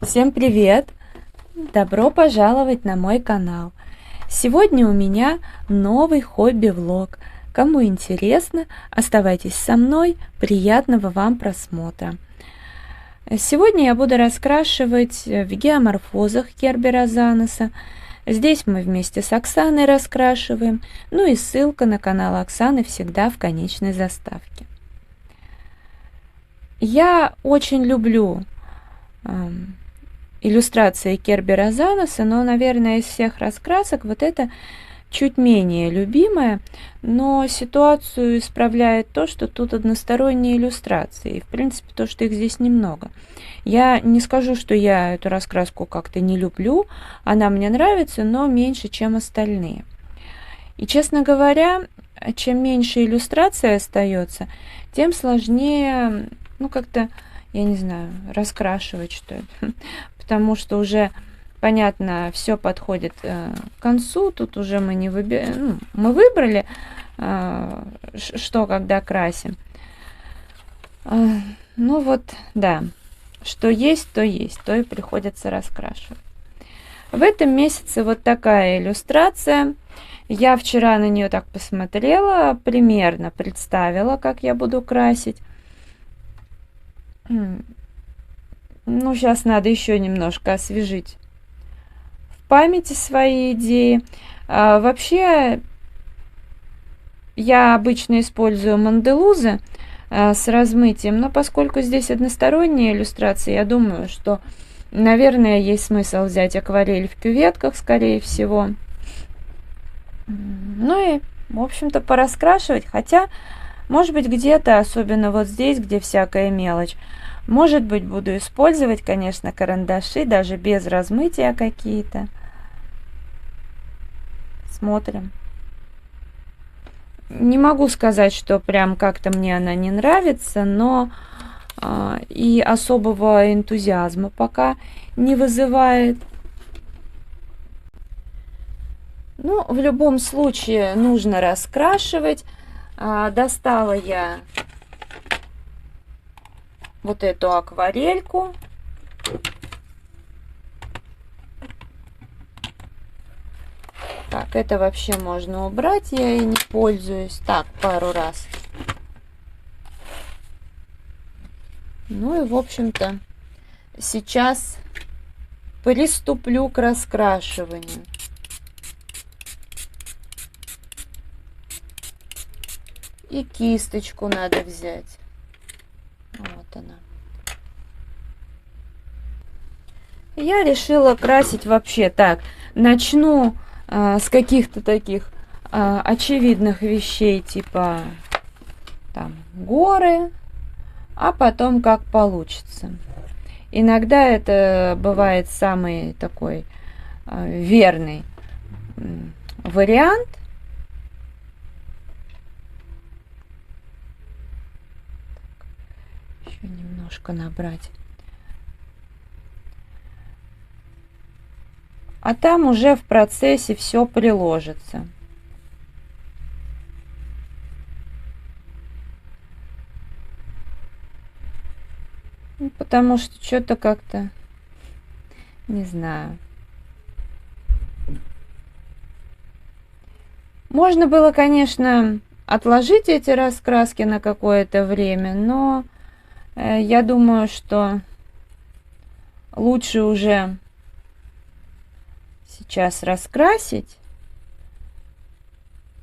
Всем привет! Добро пожаловать на мой канал. Сегодня у меня новый хобби-влог. Кому интересно, оставайтесь со мной. Приятного вам просмотра. Сегодня я буду раскрашивать в геоморфозах Кербера Заноса. Здесь мы вместе с Оксаной раскрашиваем. Ну и ссылка на канал Оксаны всегда в конечной заставке. Я очень люблю иллюстрации Кербера Заноса, но, наверное, из всех раскрасок вот это чуть менее любимая, но ситуацию исправляет то, что тут односторонние иллюстрации, и, в принципе, то, что их здесь немного. Я не скажу, что я эту раскраску как-то не люблю, она мне нравится, но меньше, чем остальные. И, честно говоря, чем меньше иллюстраций остается, тем сложнее, ну, как-то, я не знаю, раскрашивать, что ли. Потому что уже, понятно, все подходит к концу. Тут уже мы не мы выбрали, что когда красим. Ну вот, да, что есть, то и приходится раскрашивать. В этом месяце вот такая иллюстрация. Я вчера на нее так посмотрела, примерно представила, как я буду красить. Ну, сейчас надо еще немножко освежить в памяти свои идеи. Вообще, я обычно использую манделузы с размытием, но поскольку здесь односторонняя иллюстрация, я думаю, что, наверное, есть смысл взять акварель в кюветках, скорее всего. Ну и, в общем-то, пораскрашивать, хотя, может быть, где-то, особенно вот здесь, где всякая мелочь, может быть, буду использовать, конечно, карандаши, даже без размытия какие-то. Смотрим. Не могу сказать, что прям как-то мне она не нравится, но и особого энтузиазма пока не вызывает. Ну, в любом случае, нужно раскрашивать. Достала я вот эту акварельку. Так, это вообще можно убрать, я ей не пользуюсь. Так, пару раз. Ну и, в общем-то, сейчас приступлю к раскрашиванию. И кисточку надо взять. Вот она. Я решила красить вообще так. Начну с каких-то таких очевидных вещей, типа там горы, а потом как получится. Иногда это бывает самый такой верный вариант. Еще немножко набрать. А там уже в процессе все приложится. Ну, потому что что-то как-то, не знаю. Можно было, конечно, отложить эти раскраски на какое-то время, но я думаю, что лучше уже сейчас раскрасить,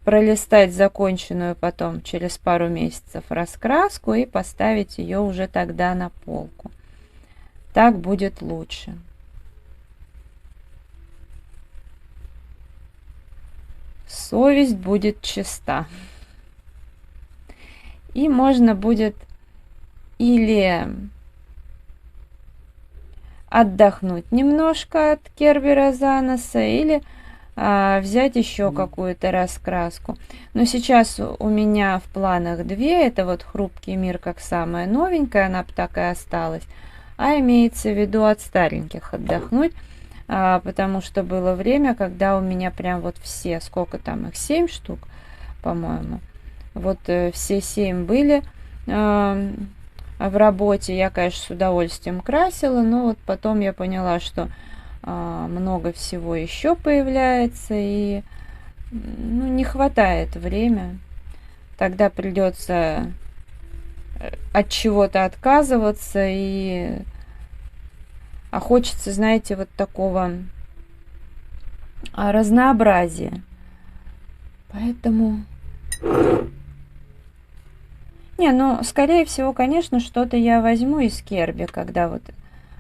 пролистать законченную потом через пару месяцев раскраску и поставить ее уже тогда на полку. Так будет лучше. Совесть будет чиста. И можно будет или отдохнуть немножко от Кербера Заноса, или взять еще какую-то раскраску. Но сейчас у меня в планах две. Это вот «Хрупкий мир» как самая новенькая, она бы так и осталась. А имеется в виду от стареньких отдохнуть, потому что было время, когда у меня прям вот все, сколько там их, 7 штук, по-моему. Вот все 7 были в работе я, конечно, с удовольствием красила, но вот потом я поняла, что много всего еще появляется, и ну, не хватает времени. Тогда придется от чего-то отказываться, а хочется, знаете, вот такого разнообразия. Поэтому... Не, ну, скорее всего, конечно, что-то я возьму из Керби, когда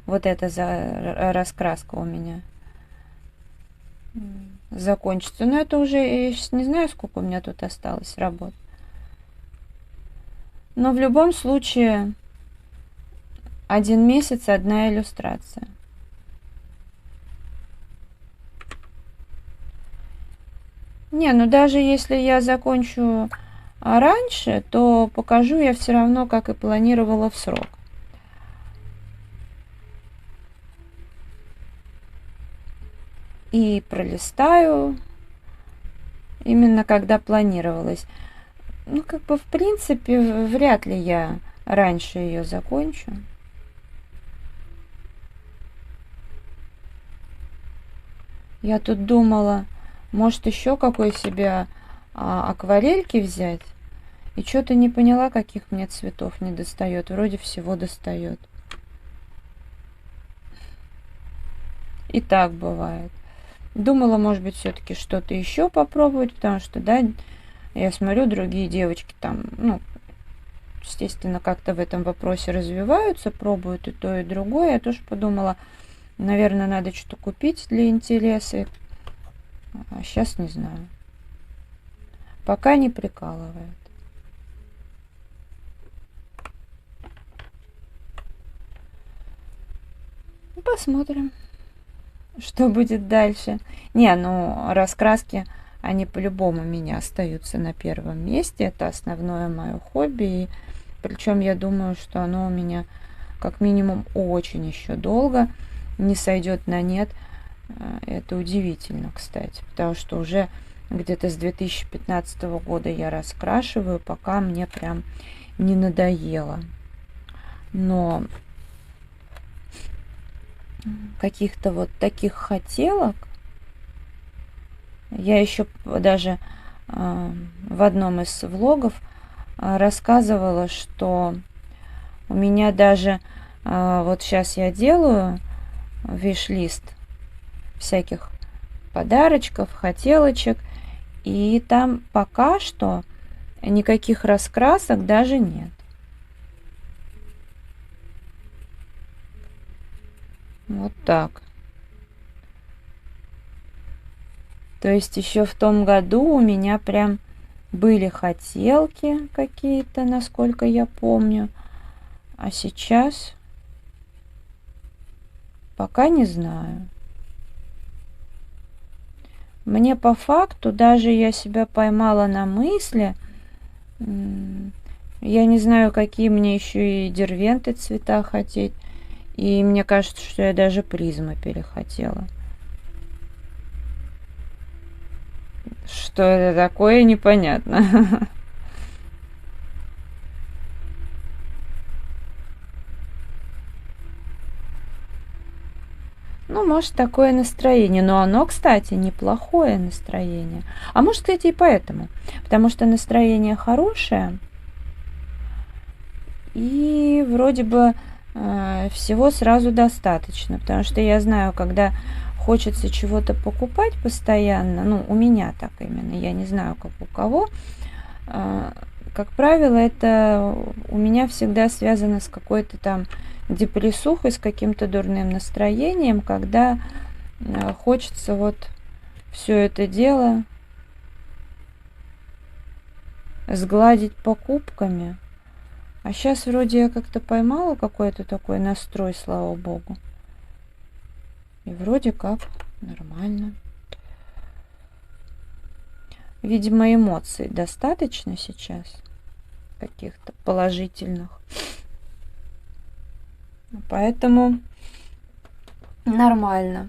вот эта раскраска у меня закончится. Но это уже, я сейчас не знаю, сколько у меня тут осталось работ. Но в любом случае, 1 месяц, 1 иллюстрация. Не, ну даже если я закончу раньше, то покажу я все равно, как и планировала, в срок. И пролистаю именно когда планировалось. Ну, как бы, в принципе, вряд ли я раньше ее закончу. Я тут думала, может, еще какой себе акварельки взять. И что-то не поняла, каких мне цветов не достает. Вроде всего достает. И так бывает. Думала, может быть, все-таки что-то еще попробовать, потому что, да, я смотрю, другие девочки там, ну, естественно, как-то в этом вопросе развиваются, пробуют и то, и другое. Я тоже подумала, наверное, надо что-то купить для интереса. А сейчас не знаю. Пока не прикалывает. Посмотрим, что будет дальше. Не, ну, раскраски, они по-любому у меня остаются на первом месте. Это основное мое хобби. И причем я думаю, что оно у меня как минимум очень еще долго не сойдет на нет. Это удивительно, кстати, потому что уже где-то с 2015 года я раскрашиваю, пока мне прям не надоело. Но каких-то вот таких хотелок я еще даже в одном из влогов рассказывала, что у меня даже вот сейчас я делаю виш-лист всяких подарочков, хотелочек, и там пока что никаких раскрасок даже нет. Вот так. То есть еще в том году у меня прям были хотелки какие-то, насколько я помню. А сейчас пока не знаю. Мне по факту, даже я себя поймала на мысли, я не знаю, какие мне еще и дервенты цвета хотеть. И мне кажется, что я даже призмы перехотела. Что это такое, непонятно. Ну, может, такое настроение. Но оно, кстати, неплохое настроение. А может, кстати, и поэтому. Потому что настроение хорошее. И вроде бы всего сразу достаточно. Потому что я знаю, когда хочется чего-то покупать постоянно, ну, у меня так именно, я не знаю, как у кого, как правило, это у меня всегда связано с какой-то там депрессухой, с каким-то дурным настроением, когда хочется вот все это дело сгладить покупками. А сейчас вроде я как-то поймала какой-то такой настрой, слава богу. И вроде как нормально. Видимо, эмоций достаточно сейчас, каких-то положительных. Поэтому нормально.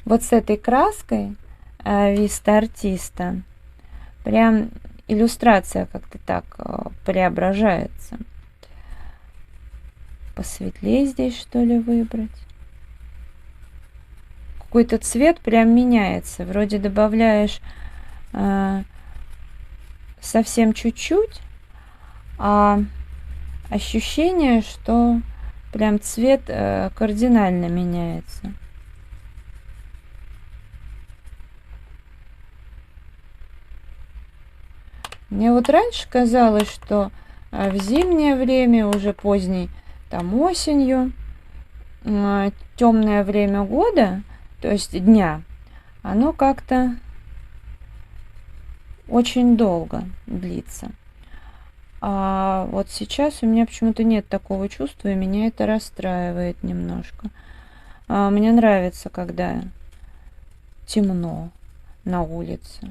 Вот с этой краской Vista Artista прям иллюстрация как-то так преображается. Посветлее здесь, что ли, выбрать? Какой-то цвет прям меняется. Вроде добавляешь совсем чуть-чуть, а ощущение, что прям цвет кардинально меняется. Мне вот раньше казалось, что в зимнее время, уже поздней там осенью, темное время года, то есть дня, оно как-то очень долго длится. А вот сейчас у меня почему-то нет такого чувства, и меня это расстраивает немножко. Мне нравится, когда темно на улице.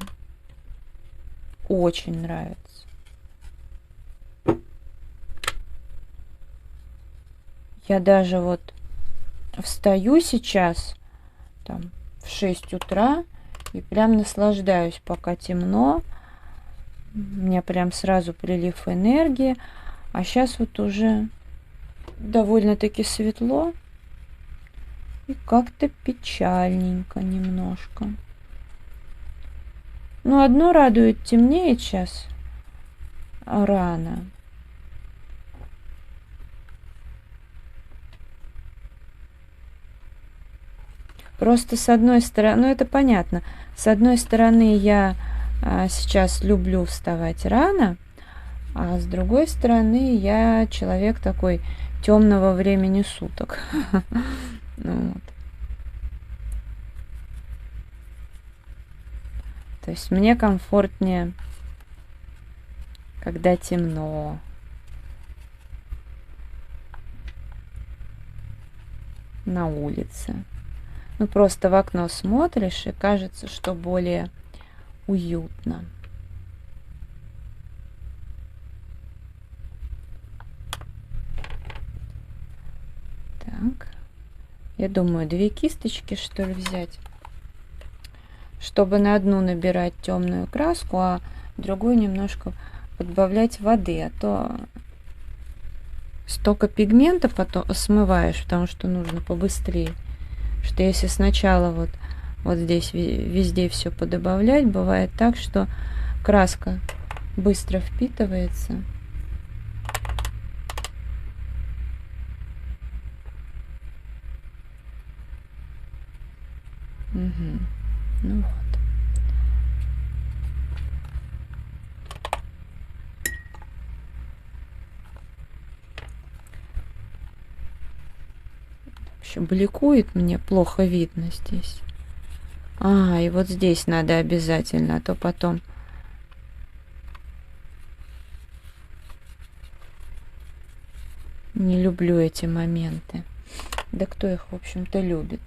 Очень нравится. Я даже вот встаю сейчас там в 6 утра и прям наслаждаюсь, пока темно. У меня прям сразу прилив энергии. А сейчас вот уже довольно-таки светло. И как-то печальненько немножко. Но одно радует: темнеет сейчас рано. Просто с одной стороны, ну это понятно, с одной стороны я сейчас люблю вставать рано, а с другой стороны я человек такой темного времени суток. То есть мне комфортнее, когда темно. На улице. Ну, просто в окно смотришь, и кажется, что более уютно. Так. Я думаю, 2 кисточки, что ли, взять, чтобы на одну набирать темную краску, а другую немножко подбавлять воды, а то столько пигмента потом смываешь, потому что нужно побыстрее. Что если сначала вот здесь везде все подобавлять, бывает так, что краска быстро впитывается. Угу. Ну вот. Еще бликует, мне плохо видно здесь. И вот здесь надо обязательно, а то потом не люблю эти моменты. Да кто их, в общем-то, любит?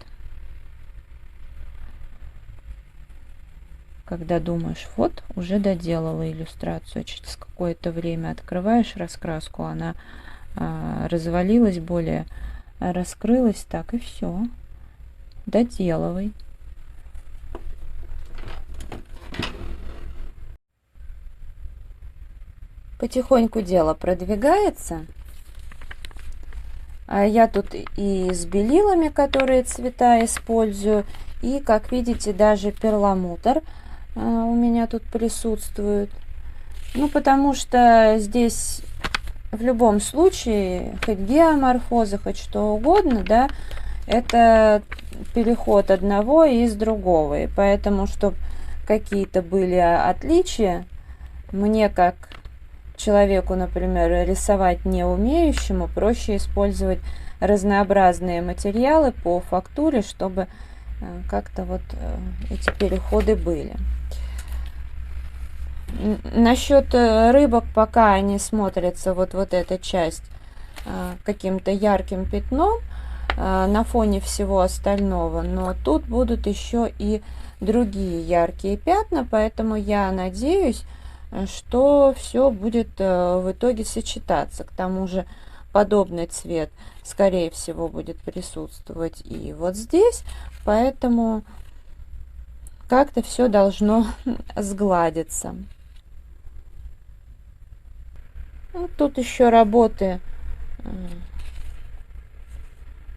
Когда думаешь, вот, уже доделала иллюстрацию, через какое-то время открываешь раскраску, она развалилась более, раскрылась, так и все. Доделывай. Потихоньку дело продвигается. Я тут и с белилами, которые цвета использую, и, как видите, даже перламутр у меня тут присутствует. Ну, потому что здесь в любом случае, хоть геоморфоза, хоть что угодно, да, это переход одного из другого. И поэтому, чтобы какие-то были отличия, мне как человеку, например, рисовать не умеющему, проще использовать разнообразные материалы по фактуре, чтобы как-то вот эти переходы были. Насчет рыбок, пока они смотрятся, вот эта часть, каким-то ярким пятном на фоне всего остального, но тут будут еще и другие яркие пятна, поэтому я надеюсь, что все будет в итоге сочетаться. К тому же подобный цвет, скорее всего, будет присутствовать и вот здесь, поэтому как-то все должно сгладиться. Ну, тут еще работы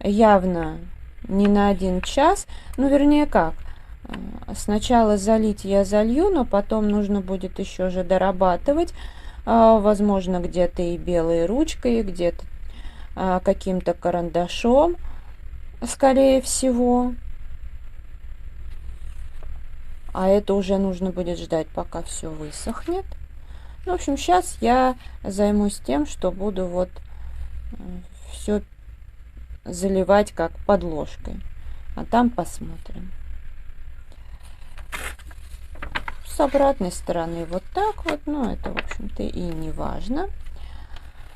явно не на 1 час. Ну, вернее, как. Сначала залить я залью, но потом нужно будет еще же дорабатывать. Возможно, где-то и белой ручкой, где-то каким-то карандашом, скорее всего. А это уже нужно будет ждать, пока все высохнет. Ну, в общем, сейчас я займусь тем, что буду вот все заливать как подложкой. А там посмотрим. С обратной стороны вот так вот. Но это, в общем-то, и не важно.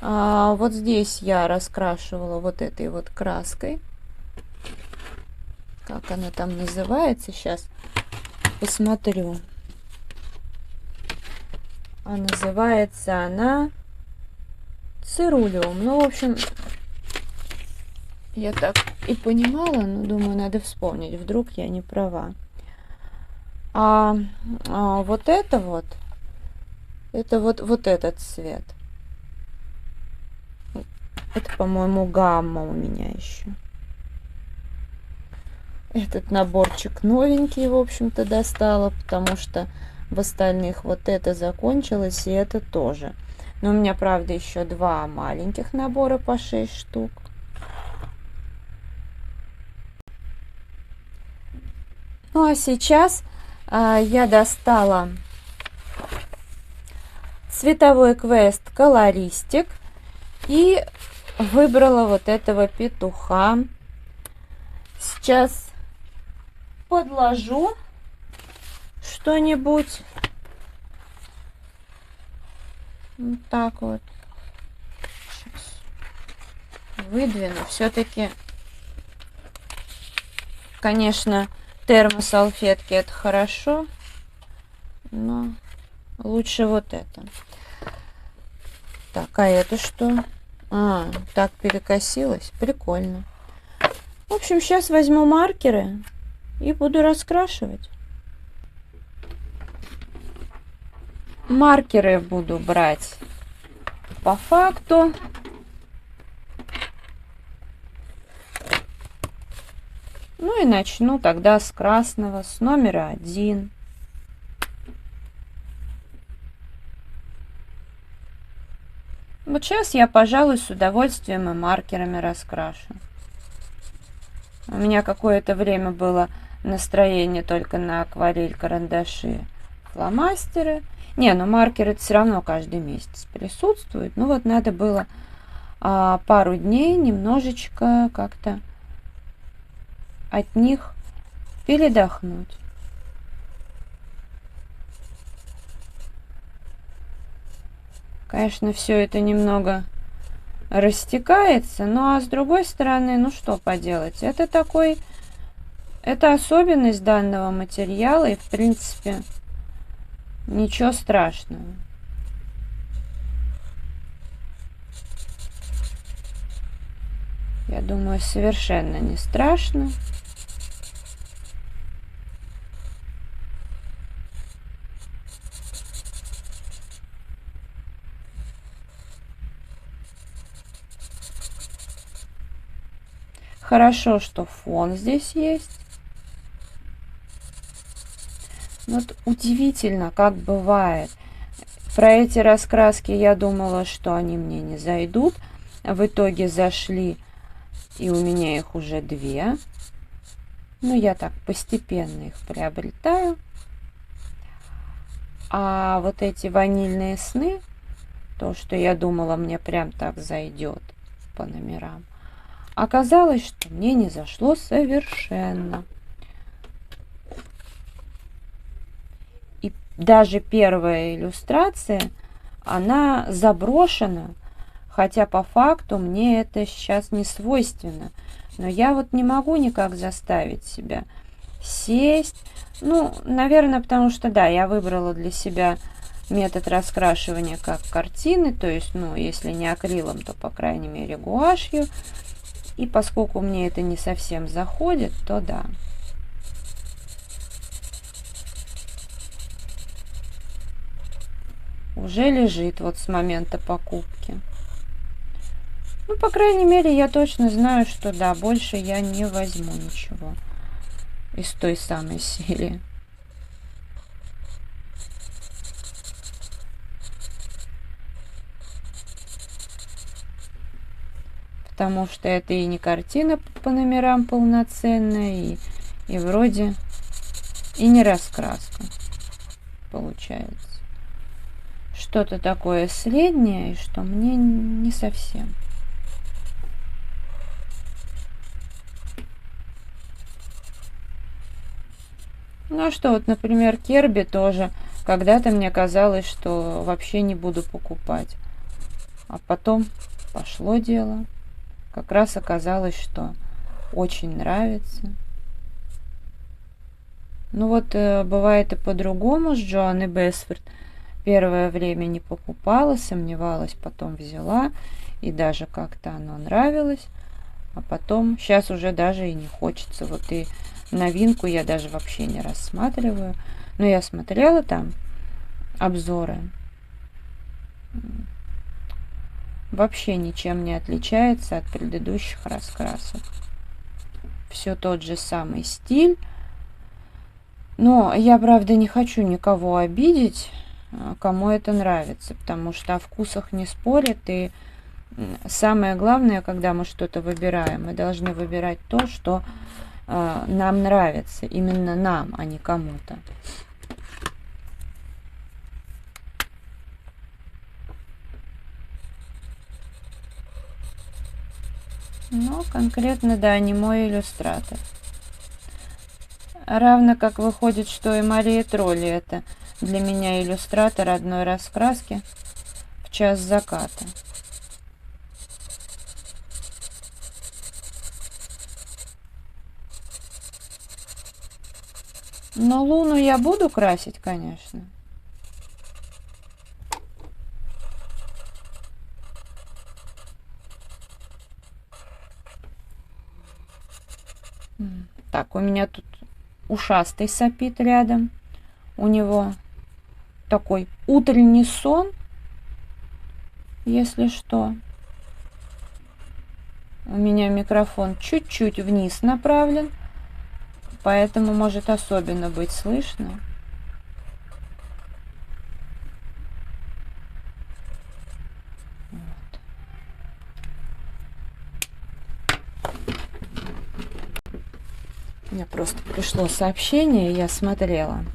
Вот здесь я раскрашивала вот этой вот краской. Как она там называется? Сейчас посмотрю. А называется она цирулиум. Ну, в общем, я так и понимала, но думаю, надо вспомнить. Вдруг я не права. Вот это вот этот цвет. Это, по-моему, гамма у меня еще. Этот наборчик новенький, в общем-то, достала, потому что в остальных вот это закончилось, и это тоже. Но у меня, правда, еще 2 маленьких набора по 6 штук. Ну, а сейчас я достала цветовой квест Колористик и выбрала вот этого петуха. Сейчас подложу что-нибудь. Вот так вот. Сейчас выдвину. Все-таки, конечно, термосалфетки это хорошо, но лучше вот это. Так, а это что? Так перекосилось. Прикольно. В общем, сейчас возьму маркеры и буду раскрашивать. Маркеры буду брать по факту. Ну и начну тогда с красного, с номера 1. Вот сейчас я, пожалуй, с удовольствием и маркерами раскрашу. У меня какое-то время было настроение только на акварель, карандаши, фломастеры. Не, ну маркеры все равно каждый месяц присутствуют. Ну вот надо было пару дней немножечко как-то от них передохнуть. Конечно, все это немного растекается, ну а с другой стороны, ну что поделать, это особенность данного материала, и в принципе ничего страшного. Я думаю, совершенно не страшно. Хорошо, что фон здесь есть. Вот удивительно, как бывает. Про эти раскраски я думала, что они мне не зайдут. В итоге зашли, и у меня их уже 2. Но я так постепенно их приобретаю. А вот эти ванильные сны, то, что я думала, мне прям так зайдет по номерам, оказалось, что мне не зашло совершенно. И даже первая иллюстрация, она заброшена, хотя по факту мне это сейчас не свойственно. Но я вот не могу никак заставить себя сесть. Ну, наверное, потому что, да, я выбрала для себя метод раскрашивания как картины, то есть, ну, если не акрилом, то, по крайней мере, гуашью. И поскольку мне это не совсем заходит, то да. уже лежит вот с момента покупки. Ну, по крайней мере, я точно знаю, что да, больше я не возьму ничего из той самой серии. Потому что это и не картина по номерам полноценная, и вроде и не раскраска получается. Что-то такое среднее, и что мне не совсем. Ну а что, вот, например, Керби тоже. Когда-то мне казалось, что вообще не буду покупать. А потом пошло дело. Как раз оказалось, что очень нравится. Ну вот, бывает и по-другому с Джоанной Бесфорд. Первое время не покупала, сомневалась, потом взяла. И даже как-то оно нравилось. А потом, сейчас уже даже и не хочется. Вот и новинку я даже вообще не рассматриваю. Но я смотрела там обзоры. Вообще ничем не отличается от предыдущих раскрасок. Все тот же самый стиль. Но я, правда, не хочу никого обидеть, кому это нравится, потому что о вкусах не спорят. И самое главное, когда мы что-то выбираем, мы должны выбирать то, что нам нравится. Именно нам, а не кому-то. Но конкретно, да, не мой иллюстратор. Равно как выходит, что и Мария Тролли это для меня иллюстратор одной раскраски в час заката. Но Луну я буду красить, конечно. Так, у меня тут ушастый сопит рядом. У него такой утренний сон, если что. У меня микрофон чуть-чуть вниз направлен, поэтому может особенно быть слышно. Мне просто пришло сообщение, я смотрела,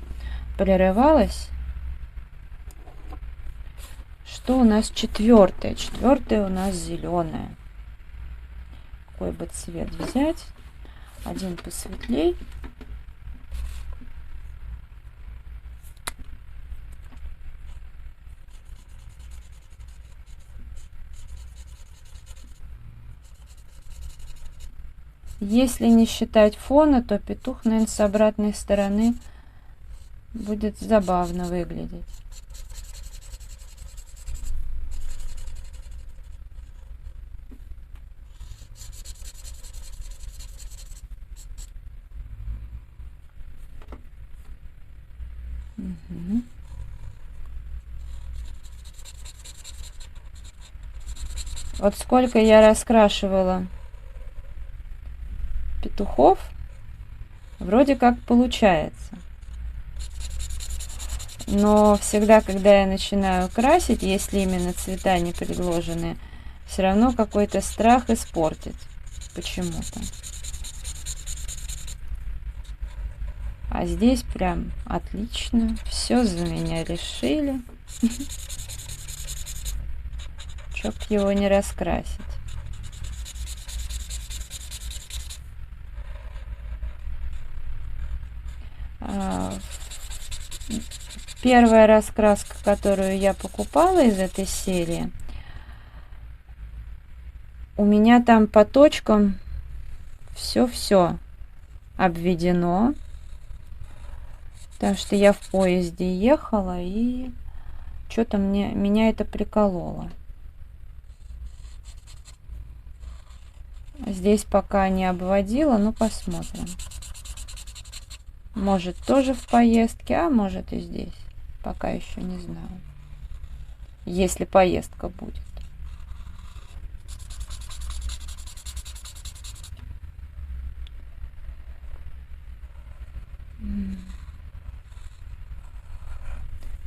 прерывалась. Что у нас четвертое? Четвертое у нас зеленое. Какой бы цвет взять? Один посветлей. Если не считать фона, то петух, наверное, с обратной стороны будет забавно выглядеть. Угу. Вот сколько я раскрашивала петухов, вроде как получается. Но всегда, когда я начинаю красить, если именно цвета не предложены, все равно какой-то страх испортить почему-то. А здесь прям отлично. Все за меня решили. Чтоб его не раскрасить. Первая раскраска, которую я покупала из этой серии, у меня там по точкам все обведено, потому что я в поезде ехала, и что-то меня это прикололо. Здесь пока не обводила, но посмотрим. Может, тоже в поездке, а может и здесь. Пока еще не знаю. если поездка будет.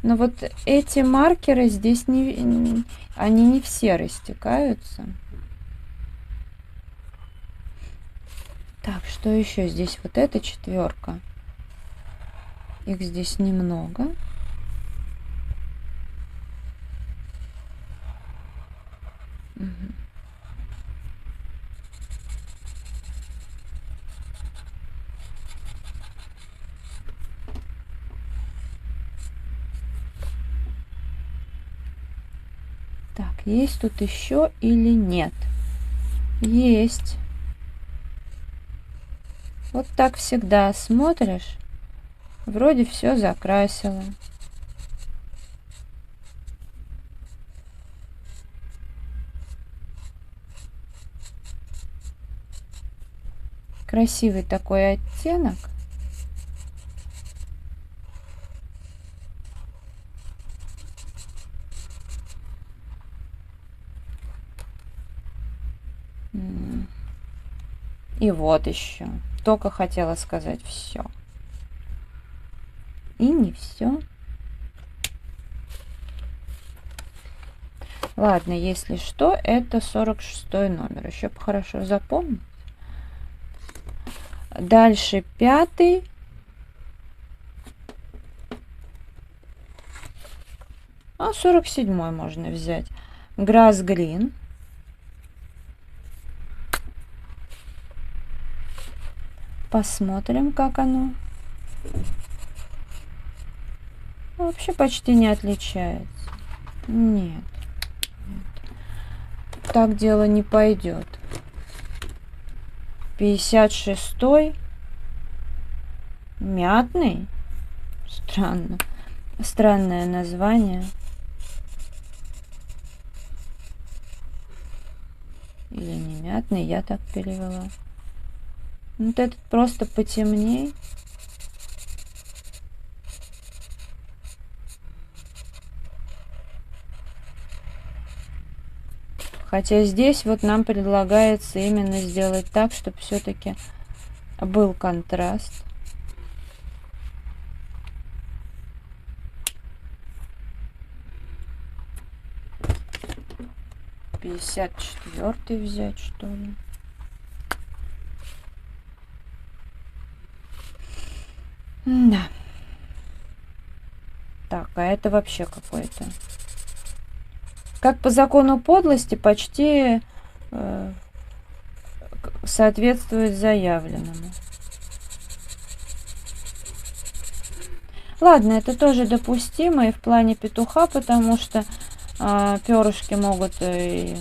Но вот эти маркеры здесь они не все растекаются. Так, что еще здесь? Вот эта четверка. Их здесь немного. Угу. Так, есть тут еще или нет? Есть. Вот так всегда смотришь, вроде все закрасила. Красивый такой оттенок. И вот еще. Только хотела сказать все. И не все. Ладно, если что, это 46-й номер. Еще бы хорошо запомнить. Дальше 5-й. А 47-й можно взять. Grass Green. Посмотрим, как оно. Вообще почти не отличается. Нет. Так дело не пойдет. 56-й. Мятный. Странно. Странное название. Или не мятный, я так перевела. Вот этот просто потемней. Хотя здесь вот нам предлагается именно сделать так, чтобы все-таки был контраст. — 54-й взять, что ли? Да. Так, а это вообще какой-то... Как по закону подлости почти соответствует заявленному. Ладно, это тоже допустимо и в плане петуха, потому что перышки могут и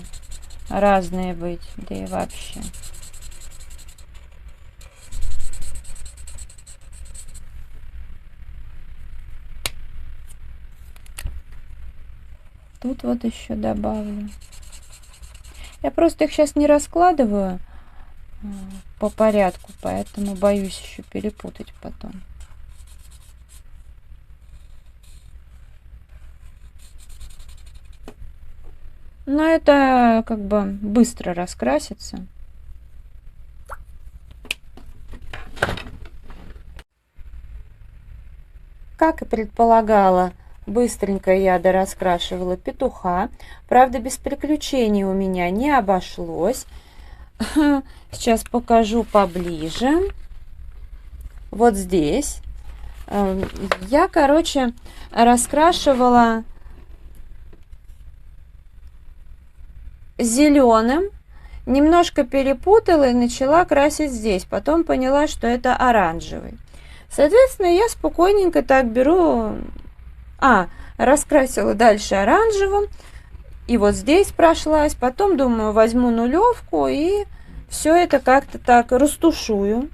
разные быть, да и вообще. Тут вот еще добавлю. Я просто их сейчас не раскладываю по порядку, поэтому боюсь еще перепутать потом. Но это как бы быстро раскрасится. Как и предполагала, быстренько я дораскрашивала петуха. Правда, без приключений у меня не обошлось. Сейчас покажу поближе. Вот здесь. Я, короче, раскрашивала зеленым. Немножко перепутала и начала красить здесь. Потом поняла, что это оранжевый. Соответственно, я спокойненько так беру... раскрасила дальше оранжевым. И вот здесь прошлась. Потом, думаю, возьму нулевку и все это как-то так растушую.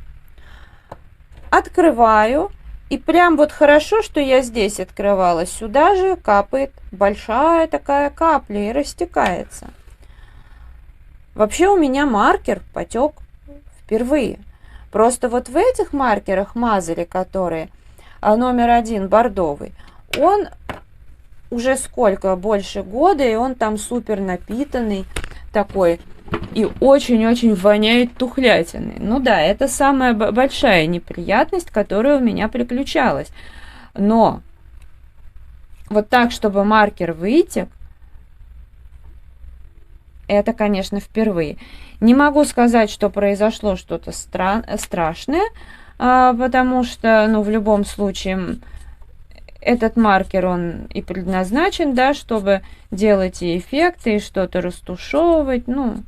Открываю. И прям вот хорошо, что я здесь открывала. Сюда же капает большая такая капля и растекается. Вообще у меня маркер потек впервые. Просто вот в этих маркерах мазали, которые номер 1 бордовый, он уже сколько, больше года, и он там супер напитанный такой. И очень-очень воняет тухлятиной. Ну да, это самая большая неприятность, которая у меня приключалась. Но вот так, чтобы маркер вытек, это, конечно, впервые. Не могу сказать, что произошло что-то страшное, потому что, ну, в любом случае, этот маркер, он и предназначен, да, чтобы делать и эффекты, и что-то растушевывать, ну,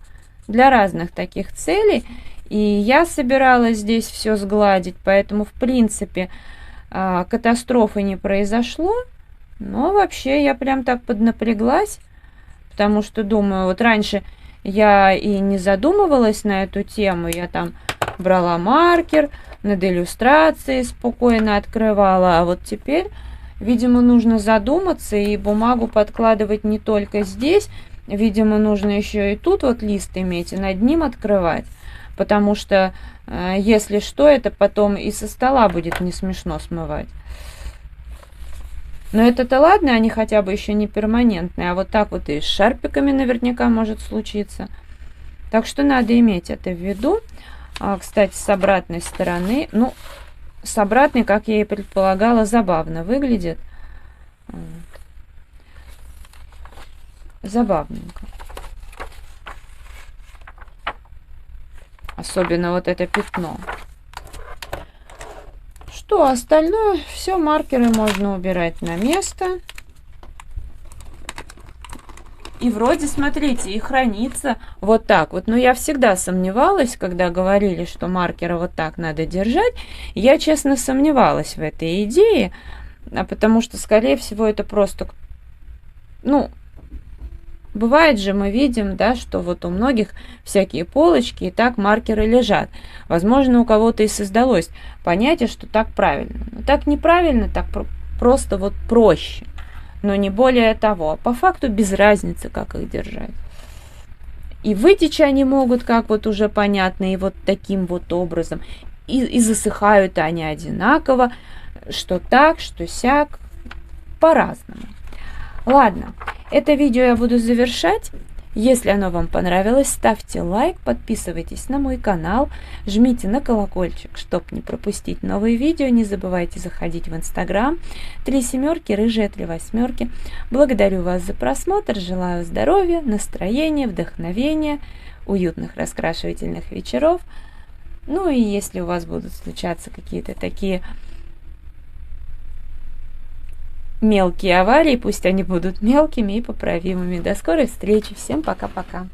для разных таких целей. И я собиралась здесь все сгладить, поэтому, в принципе, катастрофы не произошло. Но вообще я прям так поднапряглась, потому что думаю, вот раньше я и не задумывалась на эту тему, я там брала маркер, над иллюстрацией спокойно открывала, а вот теперь, видимо, нужно задуматься и бумагу подкладывать не только здесь, видимо, нужно еще и тут вот лист иметь и над ним открывать, потому что, если что, это потом и со стола будет не смешно смывать. Но это-то ладно, они хотя бы еще не перманентные, а вот так вот и с шарпиками наверняка может случиться. Так что надо иметь это в виду. Кстати, с обратной стороны, ну, с обратной, как я и предполагала, забавно выглядит. Забавненько. Особенно вот это пятно. Что остальное, все маркеры можно убирать на место. И вроде, смотрите, и хранится вот так вот. Но я всегда сомневалась, когда говорили, что маркеры вот так надо держать. Я, честно, сомневалась в этой идее, потому что, скорее всего, это просто, ну, бывает же, мы видим, да, что вот у многих всякие полочки, и так маркеры лежат. Возможно, у кого-то и создалось понятие, что так правильно. Но так неправильно, так просто вот проще. Но не более того. По факту без разницы, как их держать. И вытечь они могут, как вот уже понятно, и вот таким вот образом. И засыхают они одинаково, что так, что сяк, по-разному. Ладно, это видео я буду завершать. Если оно вам понравилось, ставьте лайк, подписывайтесь на мой канал, жмите на колокольчик, чтобы не пропустить новые видео. Не забывайте заходить в Инстаграм. 3 семерки, рыжие 3 восьмерки. Благодарю вас за просмотр, желаю здоровья, настроения, вдохновения, уютных раскрашивательных вечеров. Ну и если у вас будут случаться какие-то такие мелкие аварии, пусть они будут мелкими и поправимыми. До скорой встречи. Всем пока-пока.